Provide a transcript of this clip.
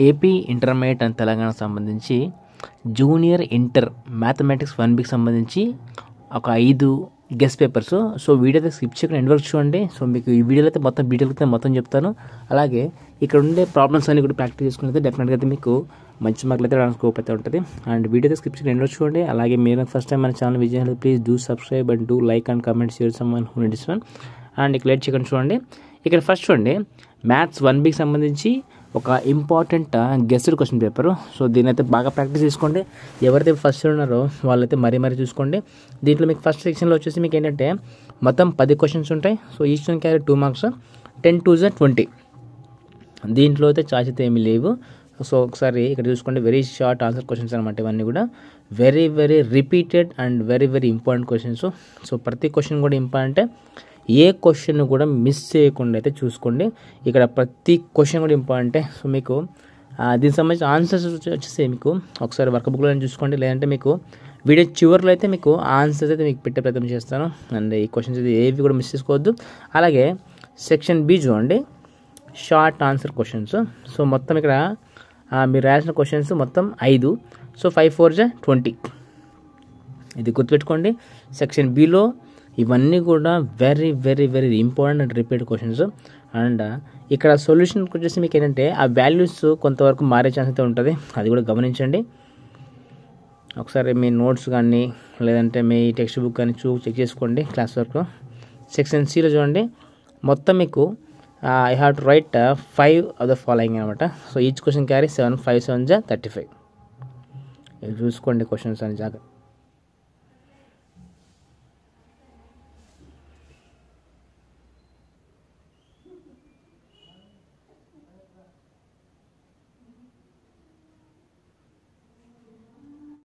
AP intermediate and తెలంగాణకు సంబంధించి junior inter mathematics 1Bకి సంబంధించి ఒక 5 గెస్ట్ పేపర్స్. సో వీడియో అయితే స్కిప్ చేయకుండా ఎండ్ వరకు చూడండి. సో మీకు ఈ వీడియోలో అయితే మొత్తం డీటెయిల్ అయితే మొత్తం చెప్తాను. అలాగే ఇక్కడ ఉండే ప్రాబ్లమ్స్ అన్ని కూడా ప్రాక్టీస్ చేసుకుని అయితే డెఫినెట్గా అయితే మీకు మంచి మార్కులు అయితే రావడానికి స్కోప్ అయితే ఉంటుంది. అండ్ వీడియో అయితే స్కిప్ చేయకుండా ఎండ్ వరకు చూడండి. అలాగే మీరు ఫస్ట్ టైం మన ఛానల్ విజిట్ చేయాలి, please do subscribe and do like and comment share someone who needs one. And ఇక్కడ లేట్ చేయకుండా చూడండి. ఇక్కడ ఫస్ట్ చూడండి, మ్యాథ్స్ 1Bకి సంబంధించి ఒక important guessed question paper. So దీని అయితే బాగా ప్రాక్టీస్ చేసుకోండి. ఎవరైతే ఫస్ట్ ఉన్నారో వాళ్ళైతే మరీ చూసుకోండి. దీంట్లో మీకు ఫస్ట్ సెక్షన్లో వచ్చేసి మీకు ఏంటంటే మొత్తం 10 క్వశ్చన్స్ ఉంటాయి. So each one carry 2 marks, 10 2 20. దీంట్లో అయితే చాయిస్ అయితే ఏమీ లేవు. సో ఒకసారి ఇక్కడ చూసుకోండి, వెరీ షార్ట్ ఆన్సర్ క్వశ్చన్స్ అనమాట. ఇవన్నీ కూడా very repeated and very important questions. So ప్రతి క్వశ్చన్ కూడా ఇంపార్టెంటే. ఏ క్వశ్చన్ కూడా మిస్ చేయకుండా అయితే చూసుకోండి. ఇక్కడ ప్రతి క్వశ్చన్ కూడా ఇంపార్టెంటే. సో మీకు దీనికి సంబంధించిన ఆన్సర్స్ వచ్చేసి మీకు ఒకసారి వర్క్ బుక్లో చూసుకోండి, లేదంటే మీకు వీడియో చివరిలో అయితే మీకు ఆన్సర్స్ అయితే మీకు పెట్టే ప్రయత్నం చేస్తాను. అండ్ ఈ క్వశ్చన్స్ అయితే ఏవి కూడా మిస్ చేసుకోవద్దు. అలాగే సెక్షన్ బి చూడండి, షార్ట్ ఆన్సర్ క్వశ్చన్స్. సో మొత్తం ఇక్కడ మీరు రాసిన క్వశ్చన్స్ మొత్తం 5. సో 5 4 20. ఇది గుర్తుపెట్టుకోండి. సెక్షన్ బిలో ఇవన్నీ కూడా very important and repeat questions. And ఇక్కడ సొల్యూషన్కి వచ్చేసి మీకు ఏంటంటే ఆ వాల్యూస్ కొంతవరకు మారే ఛాన్స్ అయితే ఉంటుంది, అది కూడా గమనించండి. ఒకసారి మీ నోట్స్ కానీ లేదంటే మీ టెక్స్ట్ బుక్ కానీ చెక్ చేసుకోండి క్లాస్ వర్క్. సెక్షన్ సిలో చూడండి, మొత్తం మీకు I have to write 5 of the following అనమాట. So each question carry 7 5 7 35. చూసుకోండి క్వశ్చన్స్ అని జాగ్రత్త.